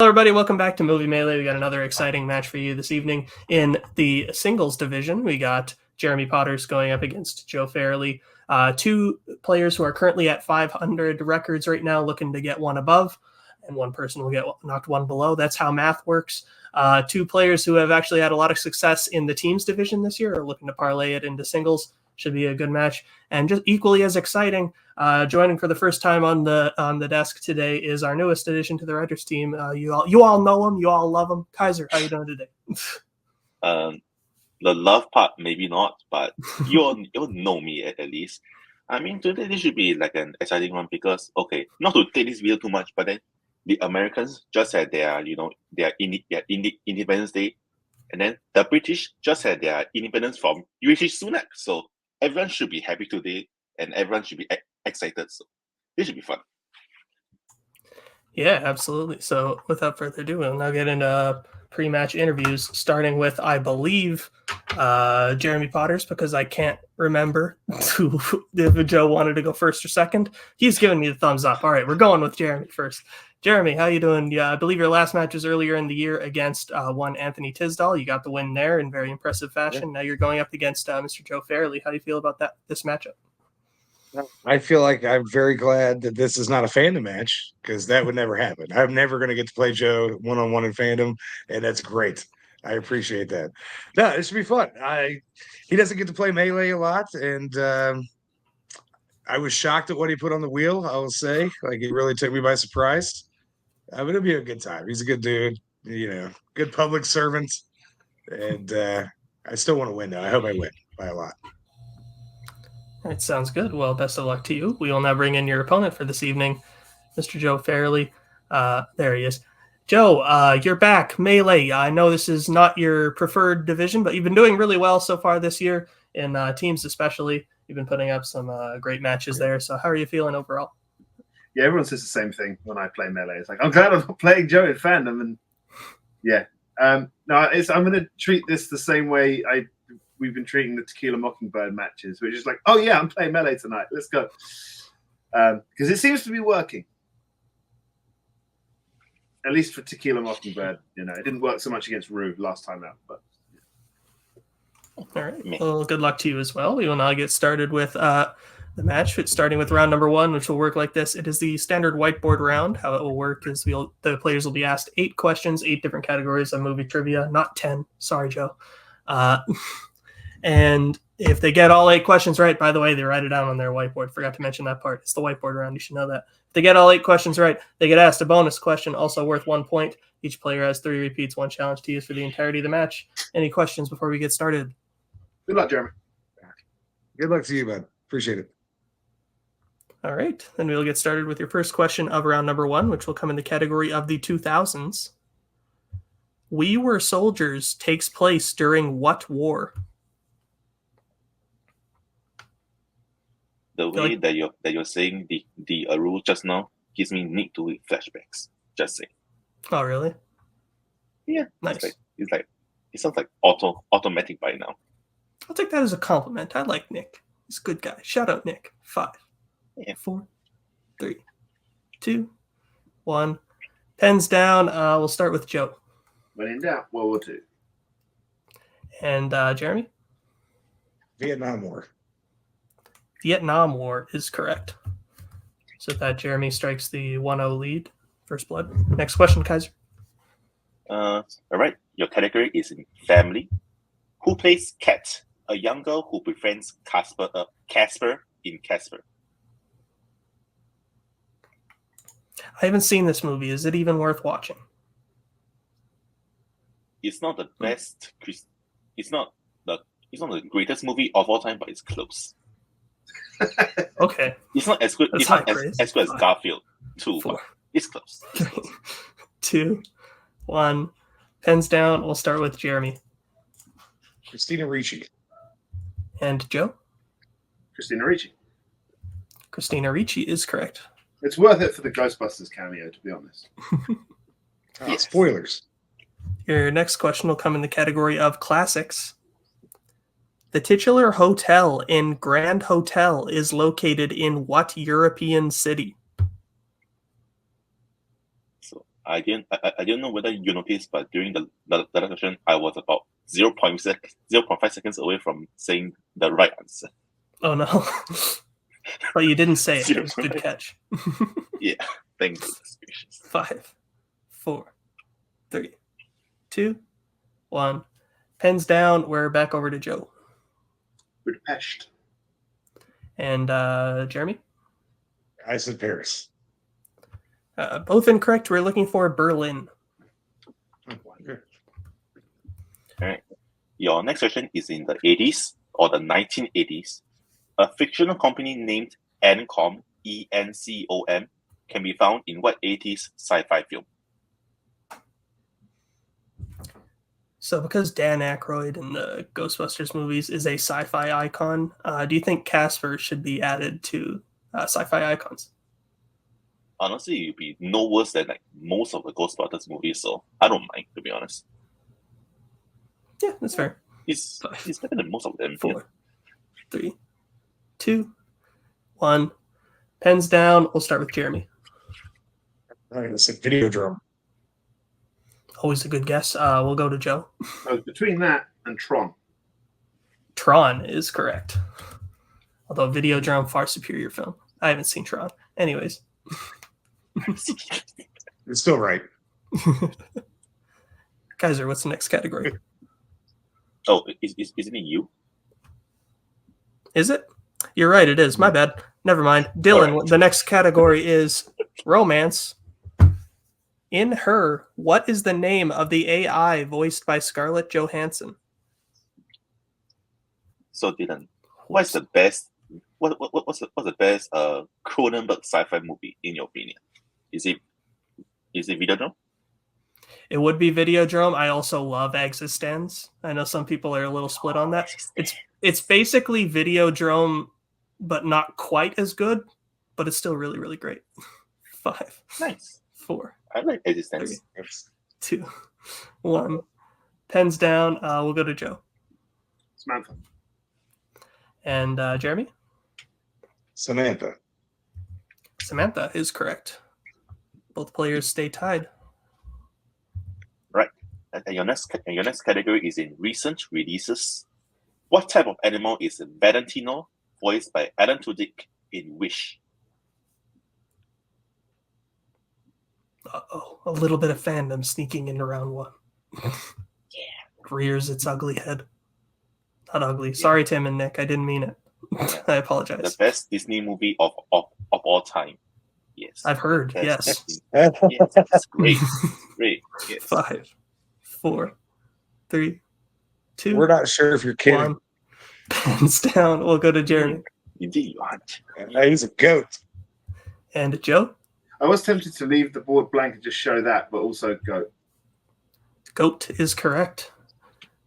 everybody. Welcome back to Movie Melee. We got another exciting match for you this evening. In the singles division, we got Jeremy Potters going up against Joe Farrelly. Two players who are currently at 500 records right now, looking to get one above, and one person will get knocked one below. That's how math works. Two players who have actually had a lot of success in the teams division this year are looking to parlay it into singles. Should be a good match. And just equally as exciting, joining for the first time on the desk today is our newest addition to the writers team. You all know him, you all love him. Kaiser, how you doing today? The love part, maybe not, but you'll know me at least. I mean, today this should be like an exciting one because, okay, not to take this video too much, but then the Americans just had their Independence Day, and then the British just had their independence from Rishi Sunak. So everyone should be happy today, and everyone should be excited. So this should be fun. Yeah, absolutely. So without further ado, we'll now get into pre-match interviews, starting with, I believe, Jeremy Potters, because I can't remember if Joe wanted to go first or second. He's giving me the thumbs up. All right, we're going with Jeremy first. Jeremy, how you doing? Yeah, I believe your last match was earlier in the year against one Anthony Tisdall. You got the win there in very impressive fashion. Yeah. Now you're going up against Mr. Joe Farrelly. How do you feel about this matchup? I feel like I'm very glad that this is not a Fandom match because that would never happen. I'm never going to get to play Joe one-on-one in Fandom, and that's great. I appreciate that. No, this should be fun. He doesn't get to play Melee a lot, and I was shocked at what he put on the wheel, I will say. Like, it really took me by surprise. But it'll be a good time. He's a good dude, good public servant, and I still want to win, though. I hope I win by a lot. All right, sounds good. Well, best of luck to you. We will now bring in your opponent for this evening, Mr. Joe Farrelly. There he is. Joe, you're back. Melee. I know this is not your preferred division, but you've been doing really well so far this year, in teams especially. You've been putting up some great matches there. So how are you feeling overall? Yeah, everyone says the same thing when I play Melee. It's like, I'm glad I'm not playing Joe in Fandom. And yeah. I'm going to treat this the same way we've been treating the Tequila Mockingbird matches, which is like, oh yeah, I'm playing Melee tonight. Let's go. Because it seems to be working. At least for Tequila Mockingbird. It didn't work so much against Rue last time out. But all right. Well, good luck to you as well. We will now get started with the match. It's starting with round number 1, which will work like this. It is the standard whiteboard round. How it will work is the players will be asked 8 questions, 8 different categories of movie trivia, not 10. Sorry, Joe. And if they get all 8 questions right, by the way, they write it down on their whiteboard. Forgot to mention that part. It's the whiteboard round. You should know that. If they get all 8 questions right, they get asked a bonus question, also worth 1 point. Each player has 3 repeats, 1 challenge to use for the entirety of the match. Any questions before we get started? Good luck, Jeremy. Good luck to you, bud. Appreciate it. All right. Then we'll get started with your first question of round number 1, which will come in the category of the 2000s. We Were Soldiers takes place during what war? The way that you're saying the rule just now gives me need to read flashbacks. Just saying. Oh, really? Yeah. Nice. It sounds like automatic by now. I'll take that as a compliment. I like Nick. He's a good guy. Shout out, Nick. 5, 4, 3, 2, 1. Pens down. We'll start with Joe. When in doubt, World War II. And Jeremy? Vietnam War. Vietnam War is correct. So that Jeremy strikes the 1-0 lead. First blood. Next question, Kaiser. All right. Your category is in family. Who plays Kat, a young girl who befriends Casper in Casper? I haven't seen this movie. Is it even worth watching? It's not the best. It's not the greatest movie of all time, but it's close. Okay. It's not as good. It's not as good as Garfield 2, but it's close. 2, 1. Pens down. We'll start with Jeremy. Christina Ricci. And Joe? Christina Ricci. Christina Ricci is correct. It's worth it for the Ghostbusters cameo, to be honest. Spoilers. Your next question will come in the category of classics. The titular hotel in Grand Hotel is located in what European city? So I didn't know whether you noticed, but during the last question, I was about 0.5 seconds away from saying the right answer. Oh no. But you didn't say it. It was a good 0.5. catch. Yeah, thank goodness gracious. 5, 4, 3, 2, 1. Pens down. We're back over to Joe. Budapest. And Jeremy? I said Paris. Both incorrect. We're looking for Berlin. All right. Your next question is in the 80s or the 1980s. A fictional company named Encom, ENCOM, can be found in what 80s sci-fi film? So because Dan Aykroyd in the Ghostbusters movies is a sci-fi icon, do you think Casper should be added to sci-fi icons? Honestly, it'd be no worse than like most of the Ghostbusters movies, so I don't mind, to be honest. Yeah, that's fair. It's better than most of them. 4, 3, 2, 1. Pens down. We'll start with Jeremy. I said Videodrome. Always a good guess. We'll go to Joe. Between that and Tron. Tron is correct. Although Videodrome, far superior film. I haven't seen Tron. Anyways. It's still right. Kaiser, what's the next category? Oh, isn't it you? Is it? You're right, it is. My bad. Never mind. Dylan, Right. The next category is romance. In Her, what is the name of the AI voiced by Scarlett Johansson? So Dylan, what's the best? What's the best Cronenberg sci-fi movie in your opinion? Is it Videodrome? It would be Videodrome. I also love Existenz. I know some people are a little split on that. It's basically Videodrome, but not quite as good, but it's still really, really great. 5, Nice. 4, I like Existence. 2, 1. Pens down. We'll go to Joe. Samantha. And Jeremy? Samantha. Samantha is correct. Both players stay tied. Right. And your next category is in recent releases. What type of animal is Valentino, voiced by Alan Tudyk in Wish? Uh-oh. A little bit of fandom sneaking into round 1. Yeah. Rears its ugly head. Not ugly. Sorry, Tim and Nick. I didn't mean it. Yeah. I apologize. The best Disney movie of all time. Yes. I've heard. Yes. Yes, it's great. Great. Yes. 5, 4, 3, 2. We're not sure if you're kidding. 1. Pens down. We'll go to Jeremy. Indeed, you aren't. He's a goat. And Joe? I was tempted to leave the board blank and just show that, but also go. Goat is correct.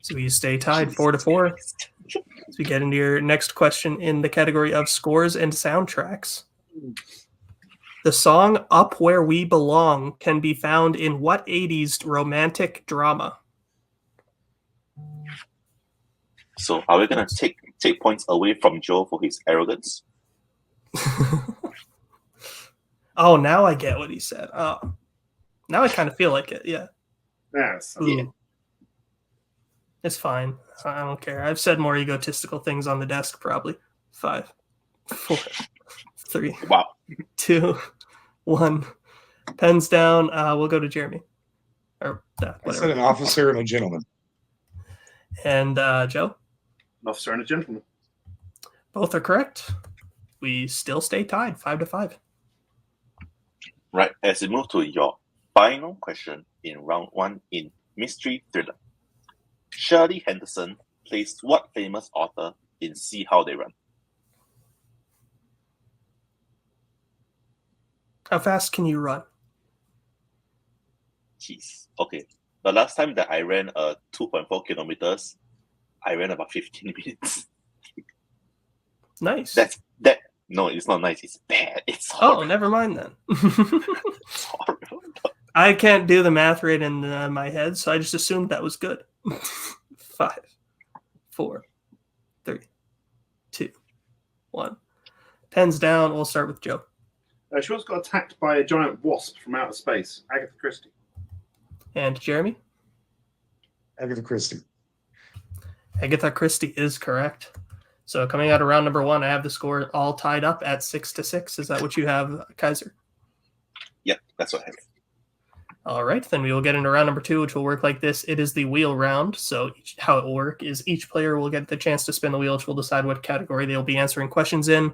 So we stay tied 4-4. As we get into your next question in the category of scores and soundtracks. The song Up Where We Belong can be found in what 80s romantic drama? So are we gonna take points away from Joe for his arrogance? Oh, now I get what he said. Oh, now I kind of feel like it. Yeah. Yes. Ooh. It's fine. I don't care. I've said more egotistical things on the desk, probably. 5, 4, 3, Wow. 2, 1. Pens down. We'll go to Jeremy. Or I whatever. said an officer and a gentleman. And Joe? An officer and a gentleman. Both are correct. We still stay tied 5-5. Right. As we move to your final question in round 1 in Mystery Thriller. Shirley Henderson plays what famous author in See How They Run? How fast can you run? Jeez. Okay. The last time that I ran 2.4 kilometers, I ran about 15 minutes. Nice. No, it's not nice. It's bad. It's horrible. Oh, never mind then. It's horrible. I can't do the math right in my head, so I just assumed that was good. 5, 4, 3, 2, 1. Pens down. We'll start with Joe. She once got attacked by a giant wasp from outer space. Agatha Christie. And Jeremy? Agatha Christie. Agatha Christie is correct. So coming out of round number 1, I have the score all tied up at 6-6. Is that what you have, Kaiser? Yeah, that's what I have. All right, then we will get into round number 2, which will work like this. It is the wheel round. So how it will work is each player will get the chance to spin the wheel, which will decide what category they'll be answering questions in.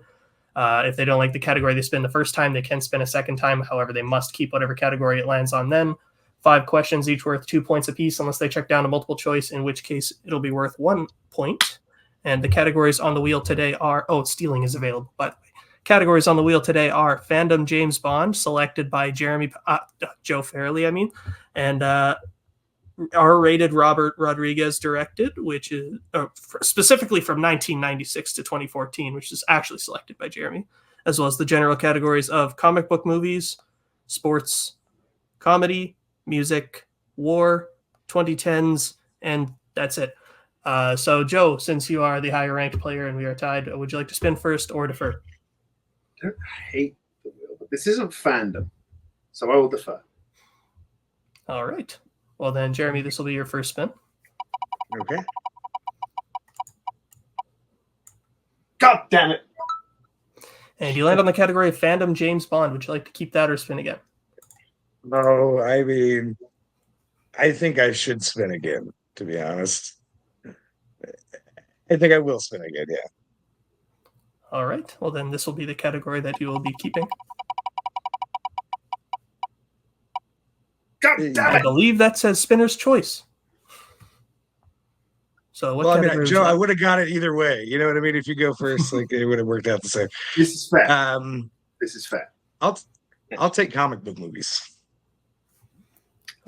If they don't like the category they spin the first time, they can spin a second time. However, they must keep whatever category it lands on then. 5 questions, each worth 2 points apiece, unless they check down a multiple choice, in which case it'll be worth 1 point. And the categories on the wheel today are... Oh, stealing is available, by the way. Categories on the wheel today are Fandom James Bond, selected by Joe Farrelly, and R-rated Robert Rodriguez directed, which is specifically from 1996 to 2014, which is actually selected by Jeremy, as well as the general categories of comic book movies, sports, comedy, music, war, 2010s, and that's it. So, Joe, since you are the higher ranked player and we are tied, would you like to spin first or defer? I hate the wheel, but this isn't Fandom, so I will defer. All right. Well, then, Jeremy, this will be your first spin. Okay. God damn it! And you land on the category of Fandom James Bond. Would you like to keep that or spin again? No, I mean, I think I should spin again, to be honest. I think I will spin again, yeah. All right. Well, then this will be the category that you will be keeping. God damn I it! believe that says spinner's choice. So what category was Joe, that? I would have got it either way. You know what I mean? If you go first, like it would have worked out the same. This is fair. This is fair. I'll take comic book movies.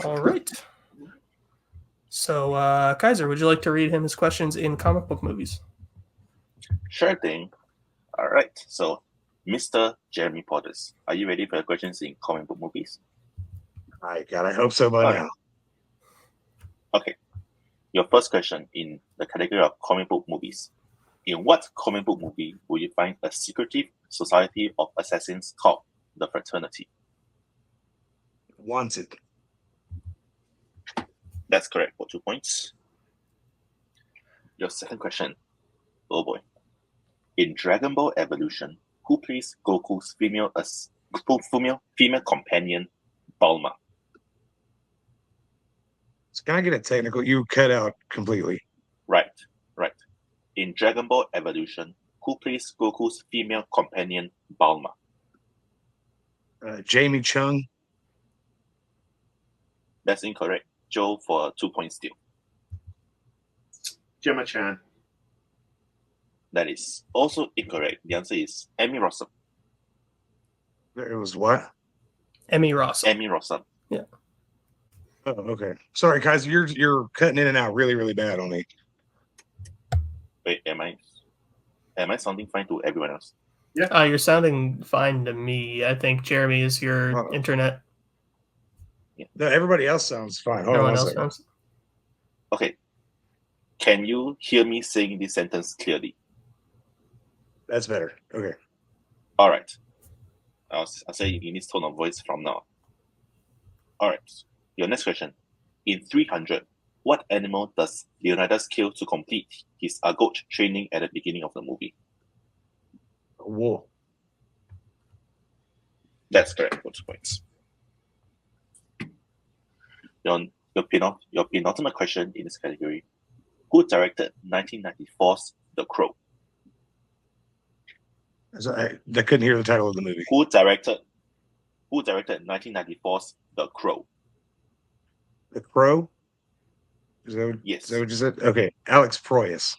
All right. So, Kaiser, would you like to read him his questions in comic book movies? Sure thing. All right. So, Mr. Jeremy Potters, are you ready for the questions in comic book movies? I hope so by now. Okay. Your first question in the category of comic book movies. In what comic book movie will you find a secretive society of assassins called the Fraternity? Wanted. That's correct for 2 points. Your second question. Oh boy. In Dragon Ball Evolution, who plays Goku's female companion, Bulma? So can I get a technical? You cut out completely. Right. In Dragon Ball Evolution, who plays Goku's female companion, Bulma? Jamie Chung. That's incorrect. Joe for 2 points still. Gemma-chan. That is also incorrect. The answer is Emmy Rossum. It was what? Emmy Ross. Emmy Rossum. Yeah. Oh, okay. Sorry, guys. You're cutting in and out really, really bad on me. Wait, am I sounding fine to everyone else? Yeah. You're sounding fine to me. I think Jeremy is your internet. Yeah. No, everybody else sounds fine. Hold No on one one else second. sounds. Okay. Can you hear me saying this sentence clearly? That's better. Okay. All right. I'll say in this tone of voice from now. All right. Your next question. In 300, what animal does Leonidas kill to complete his Argot training at the beginning of the movie? A wolf. That's correct for 2 points. Your penultimate question in this category. Who directed 1994's The Crow? So I couldn't hear the title of the movie. Who directed 1994's The Crow? The Crow? Yes. Is that what you said? Okay. Alex Proyas.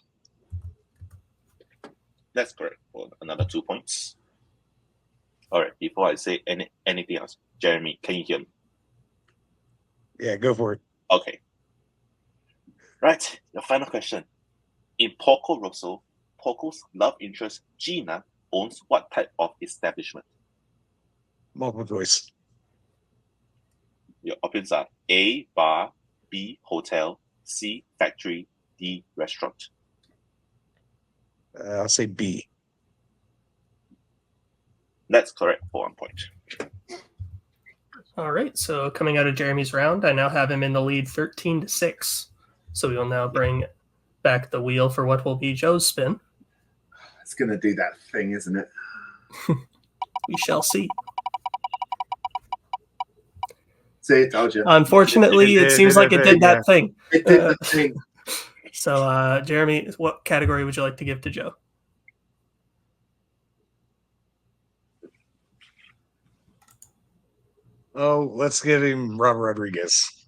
That's correct for another 2 points. All right. Before I say anything else, Jeremy, can you hear me? Yeah, go for it. Okay. Right. Your final question. In Porco Rosso, Porco's love interest, Gina, owns what type of establishment? Multiple choice. Your options are A, bar, B, hotel, C, factory, D, restaurant. I'll say B. That's correct for 1 point. All right, so coming out of Jeremy's round, I now have him in the lead 13-6. So we will now bring back the wheel for what will be Joe's spin. It's going to do that thing, isn't it? We shall see. See, I told you. Unfortunately, it seems like it did that thing. It did the thing. So, Jeremy, what category would you like to give to Joe? Oh, let's give him Robert Rodriguez.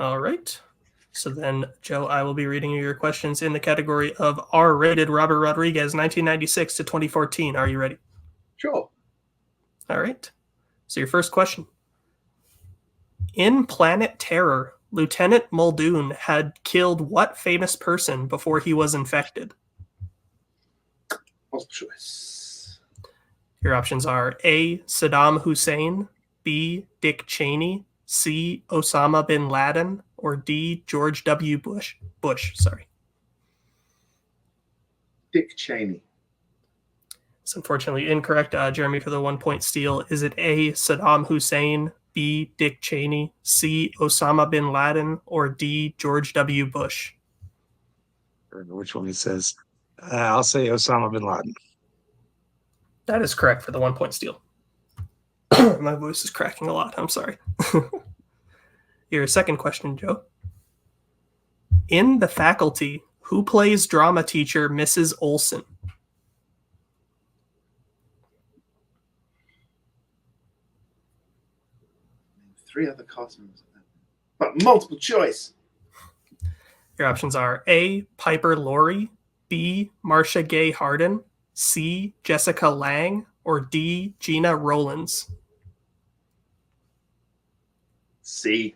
All right. So then, Joe, I will be reading you your questions in the category of R-rated Robert Rodriguez, 1996 to 2014. Are you ready? Sure. All right. So your first question. In Planet Terror, Lieutenant Muldoon had killed what famous person before he was infected? Multiple choice. Your options are A, Saddam Hussein, B, Dick Cheney, C, Osama bin Laden, or D, George W. Bush. Dick Cheney. It's unfortunately incorrect. Jeremy, for the 1 point steal, is it A, Saddam Hussein, B, Dick Cheney, C, Osama bin Laden, or D, George W. Bush? Which one he says? I'll say Osama bin Laden. That is correct for the 1 point steal. My voice is cracking a lot. I'm sorry. Your second question, Joe. In The Faculty, who plays drama teacher Mrs. Olson? Three other cast members. But multiple choice. Your options are A, Piper Laurie, B, Marcia Gay Harden, C, Jessica Lange, or D, Gina Rowlands? C.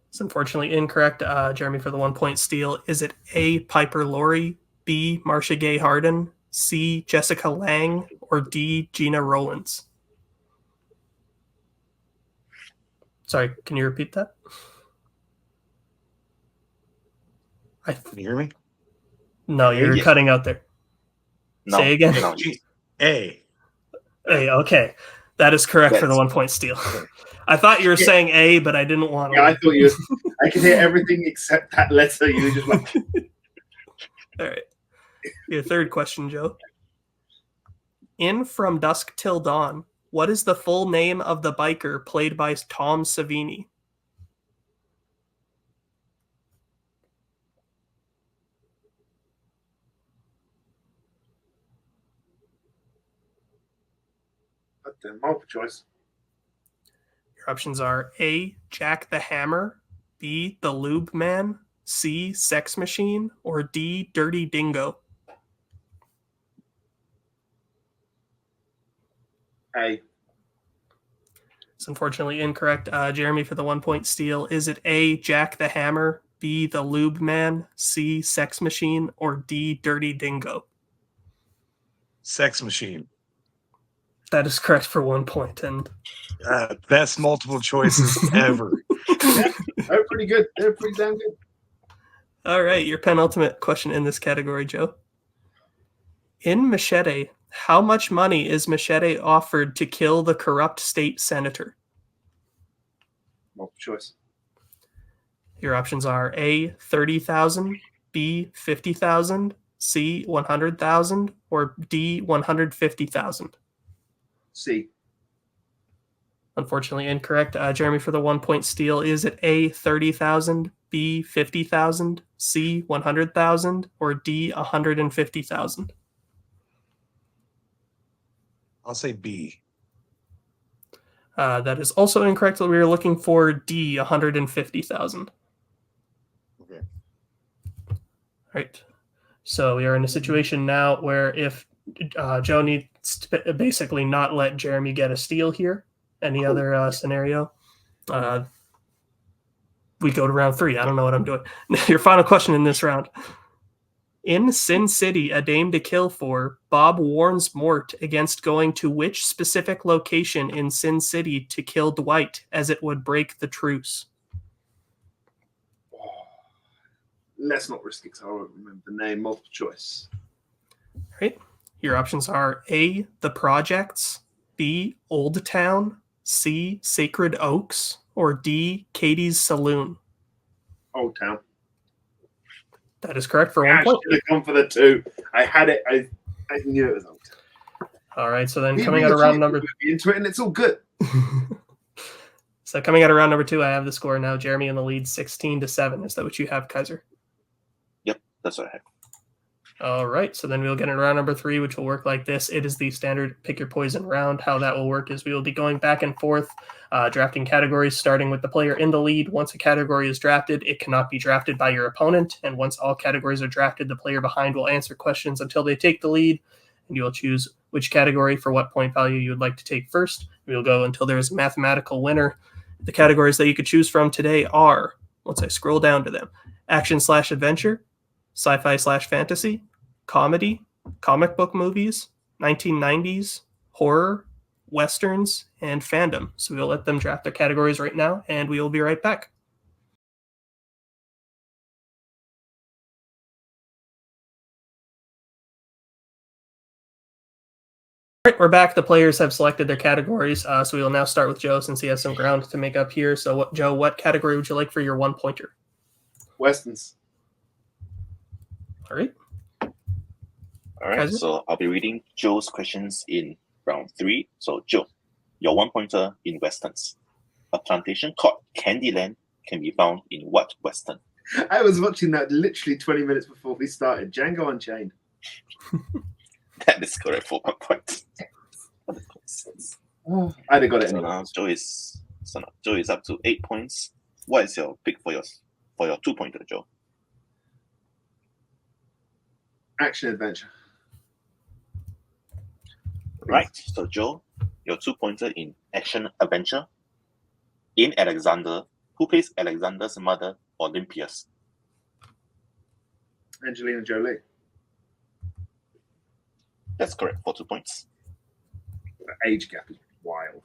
It's unfortunately incorrect. Jeremy, for the 1 point steal, is it A, Piper Laurie, B, Marcia Gay Harden, C, Jessica Lange, or D, Gina Rowlands? Sorry, can you repeat that? Can you hear me? No, you're Yes. cutting out there. No, Say again. no. A. A, okay. That is correct for the 1 point steal. I thought you were saying A, but I didn't want to. Yeah, I thought you. I could hear everything except that letter. You were just like. All right. Your third question, Joe. In From Dusk Till Dawn, what is the full name of the biker played by Tom Savini? Multiple choice. Your options are A, Jack the Hammer, B, the Lube Man, C, Sex Machine, or D, Dirty Dingo? A. It's unfortunately incorrect. Jeremy, for the 1 point steal, is it A, Jack the Hammer, B, the Lube Man, C, Sex Machine, or D, Dirty Dingo? Sex Machine. That is correct for 1 point. And Best multiple choices ever. They're pretty good. They're pretty damn good. all right, your penultimate question in this category, Joe. In Machete, how much money is Machete offered to kill the corrupt state senator? Multiple choice. Your options are A, 30,000, B, 50,000, C, 100,000, or D, 150,000. C. Unfortunately incorrect. Jeremy, for the 1 point steal, is it A, 30,000, B, 50,000, C, 100,000, or D, 150,000? I'll say B. That is also incorrect. We were looking for D, 150,000. Okay. All right. So we are in a situation now where if Joe needs to basically not let Jeremy get a steal here, any other scenario, we go to round 3. I don't know what I'm doing. Your final question in this round. In Sin City, A Dame to Kill For, Bob warns Mort against going to which specific location in Sin City to kill Dwight, as it would break the truce? Let's not risk it because I won't remember the name. Multiple choice. All right. Your options are A, The Projects, B, Old Town, C, Sacred Oaks, or D, Katie's Saloon. Old Town. That is correct for I 1 point. should have gone for the 2. I had it. I knew it was Old Town. All right, so then coming out of round number... into it, and it's all good. So coming out of round number 2, I have the score now. Jeremy in the lead, 16-7. Is that what you have, Kaiser? Yep, that's what I have. All right, so then we'll get into round number 3, which will work like this. It is the standard pick your poison round. How that will work is we will be going back and forth, drafting categories, starting with the player in the lead. Once a category is drafted, it cannot be drafted by your opponent. And once all categories are drafted, the player behind will answer questions until they take the lead. And you will choose which category for what point value you would like to take first. We will go until there is a mathematical winner. The categories that you could choose from today are, once I scroll down to them, action/adventure, sci-fi/fantasy, comedy, comic book movies, 1990s, horror, westerns, and fandom. So we'll let them draft their categories right now, and we will be right back. All right, we're back. The players have selected their categories, so we will now start with Joe since he has some ground to make up here. So, Joe, what category would you like for your 1-pointer? Westerns. All right. All right, Kaiser? so I'll be reading Joe's questions in round 3. So, Joe, your 1-pointer in westerns. A plantation called Candyland can be found in what western? I was watching that literally 20 minutes before we started. Django Unchained. That is correct for 1 point. Oh, I'd have got it So anyway. now Joe is up to 8 points. What is your pick for your 2-pointer, Joe? Action adventure. Right. So Joe, your 2-pointer in action adventure. In Alexander, who plays Alexander's mother, Olympias? Angelina Jolie. That's correct for 2 points. The age gap is wild.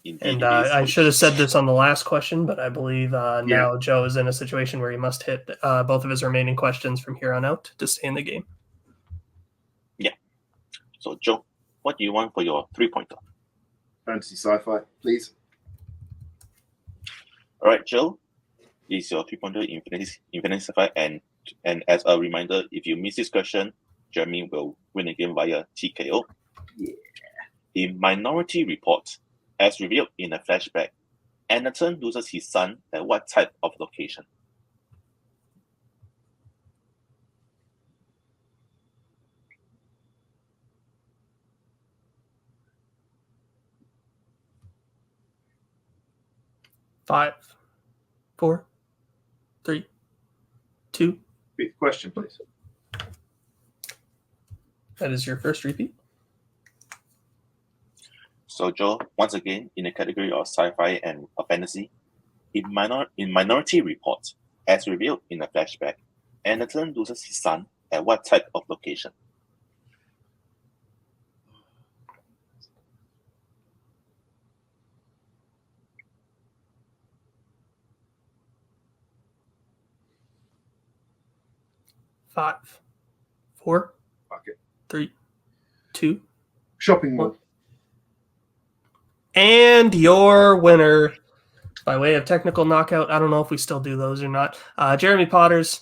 Indeed, And it is. I should have said this on the last question, but I believe now Joe is in a situation where he must hit both of his remaining questions from here on out to stay in the game. Yeah. So Joe, what do you want for your 3-pointer? Fantasy sci-fi, please. All right, Joe, is your 3-pointer in Fantasy Sci-Fi, and as a reminder, if you miss this question, Jeremy will win the game via TKO. Yeah. In Minority Report, as revealed in a flashback, Anderton loses his son at what type of location? Five, 4, 3, 2. Big question, please. That is your first repeat. So Joe, once again, in the category of sci-fi and fantasy, in Minority Report, as revealed in a flashback, Anderton loses his son at what type of location? Five, 4, Fuck it. 3, 2. Shopping mall. And your winner, by way of technical knockout, I don't know if we still do those or not, Jeremy Potters.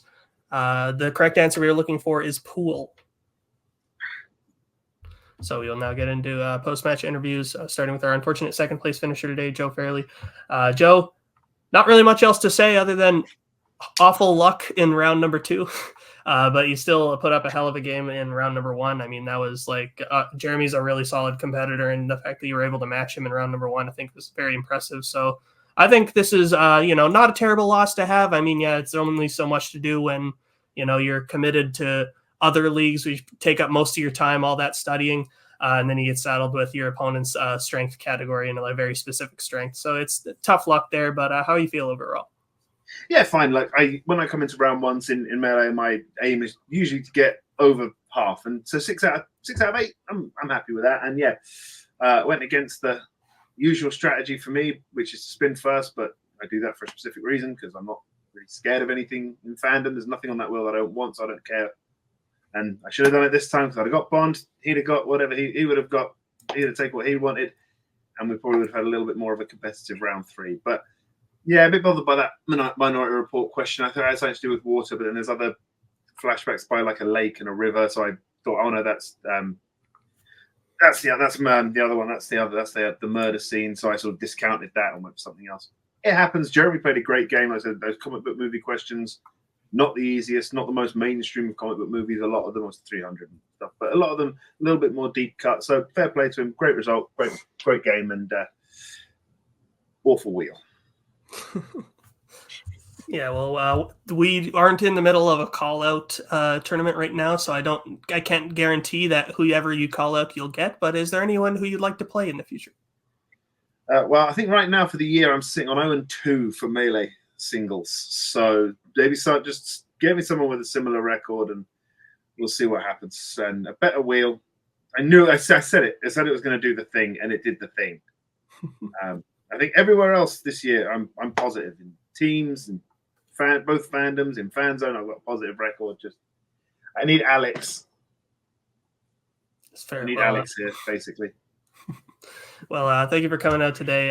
The correct answer we were looking for is pool. So we'll now get into post-match interviews, starting with our unfortunate second-place finisher today, Joe Farrelly. Joe, not really much else to say other than awful luck in round number 2. But you still put up a hell of a game in round number 1. I mean, that was like Jeremy's a really solid competitor, and the fact that you were able to match him in round number 1, I think was very impressive. So I think this is, not a terrible loss to have. I mean, yeah, it's only so much to do when, you're committed to other leagues. We take up most of your time, all that studying, and then you get saddled with your opponent's strength category and a very specific strength. So it's tough luck there, but how do you feel overall? Yeah, fine. Like when I come into round 1s in melee, my aim is usually to get over half, and so 6 out of 8, I'm happy with that. And yeah, went against the usual strategy for me, which is to spin first, but I do that for a specific reason because I'm not really scared of anything in Fandom. There's nothing on that wheel that I don't want, so I don't care. And I should have done it this time because I'd have got Bond. He'd have got whatever he would have got. He'd have taken what he wanted, and we probably would have had a little bit more of a competitive round 3. But yeah, a bit bothered by that Minority Report question. I thought it had something to do with water, but then there's other flashbacks by like a lake and a river. So I thought, oh no, that's the other one. That's the murder scene. So I sort of discounted that and went for something else. It happens. Jeremy played a great game. Like I said, those comic book movie questions, not the easiest, not the most mainstream of comic book movies. A lot of them was 300 and stuff, but a lot of them a little bit more deep cut. So fair play to him. Great result. Great game, and awful wheel. Yeah, well, we aren't in the middle of a call-out tournament right now, so I can't guarantee that whoever you call out you'll get. But is there anyone who you'd like to play in the future? Well, I think right now for the year I'm sitting on 0-2 for Melee singles. So maybe just give me someone with a similar record, and we'll see what happens. And a better wheel. I said it. I said it was going to do the thing, and it did the thing. I think everywhere else this year, I'm positive in teams and both fandoms in FANZONE. I've got a positive record. Just I need Alex. That's fair. I need Alex here, basically. Well, thank you for coming out today.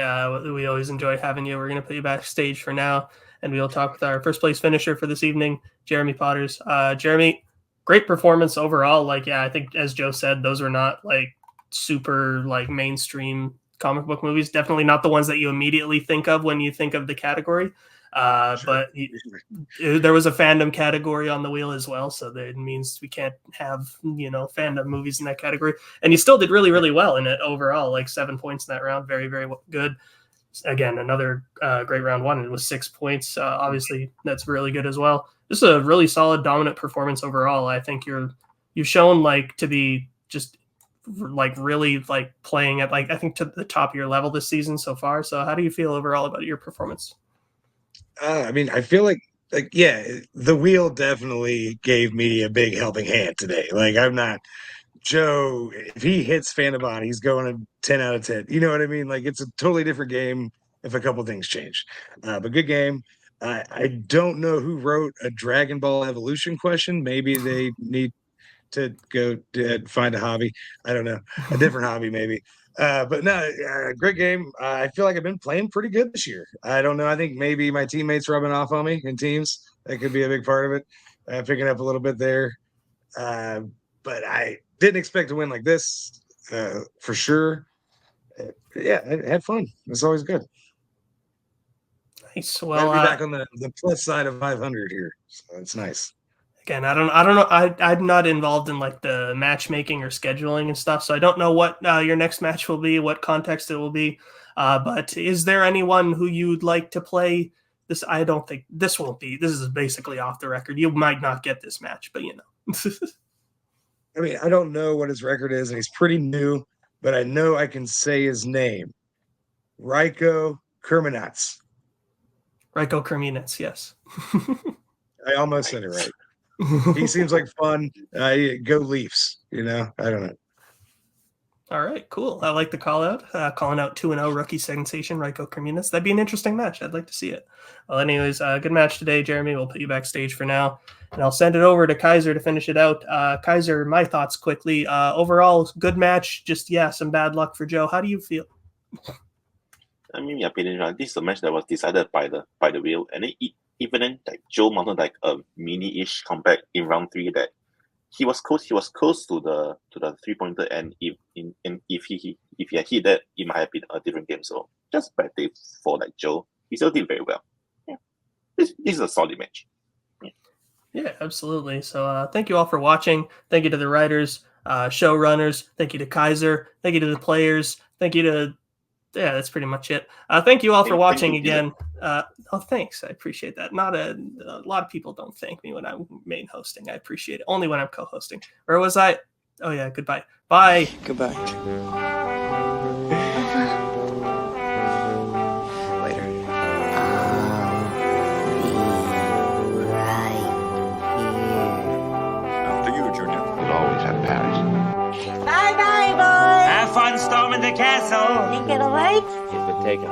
We always enjoy having you. We're going to put you backstage for now, and we'll talk with our first place finisher for this evening, Jeremy Potters. Jeremy, great performance overall. I think as Joe said, those are not super mainstream comic book movies. Definitely not the ones that you immediately think of when you think of the category. Sure. But there was a fandom category on the wheel as well, so that means we can't have fandom movies in that category. And you still did really, really well in it overall, 7 points in that round. Very, very good. Again, another great round 1. It was 6 points. Obviously, that's really good as well. Just a really solid, dominant performance overall. I think you've shown to be just really playing at I think to the top of your level this season so far. So how do you feel overall about your performance? I feel like the wheel definitely gave me a big helping hand today. I'm not Joe. If he hits Fandom, he's going a 10 out of 10. You know what I mean? It's a totally different game if a couple things change. But good game. I don't know who wrote a Dragon Ball Evolution question. Maybe they need to go find a hobby. I don't know, a different hobby maybe. But no, great game. I feel like I've been playing pretty good this year. I don't know. I think maybe my teammates rubbing off on me in teams. That could be a big part of it. Picking up a little bit there. But I didn't expect to win like this for sure. Yeah, I had fun. It's always good. Nice. Well, I'll be back on the plus side of 500 here. So it's nice. Again, I don't know. I'm not involved in the matchmaking or scheduling and stuff, so I don't know what your next match will be, what context it will be. But is there anyone who you'd like to play this? I don't think this won't be. This is basically off the record. You might not get this match, but I don't know what his record is, and he's pretty new, but I know I can say his name. Raiko Kerminats. Raiko Kerminats, yes. I almost said it right. He seems like fun. Go Leafs, I don't know. All right, cool. I like the call out. Calling out 2-0 rookie sensation, Raiko Kerminats. That'd be an interesting match. I'd like to see it. Well, anyways, good match today, Jeremy. We'll put you backstage for now, and I'll send it over to Kaiser to finish it out. Kaiser, my thoughts quickly. Overall, good match. Just, some bad luck for Joe. How do you feel? This is a match that was decided by the wheel, and even then, Joe mounted a mini-ish comeback in round 3 that he was close to the 3-pointer, and if he had hit that, it might have been a different game. So just bad day for Joe. He still did very well. Yeah, this is a solid match. Yeah, absolutely. So thank you all for watching. Thank you to the writers, showrunners. Thank you to Kaiser. Thank you to the players. Thank you to that's pretty much it. Thank you all for watching again. Thanks. I appreciate that. Not a lot of people don't thank me when I'm main hosting. I appreciate it. Only when I'm co-hosting. Where was I? Oh yeah, goodbye. Bye. Goodbye. Later. After you, Junior. We'll always have Paris. Bye-bye, boys. Have fun storming the castle. Think it'll work? It would take a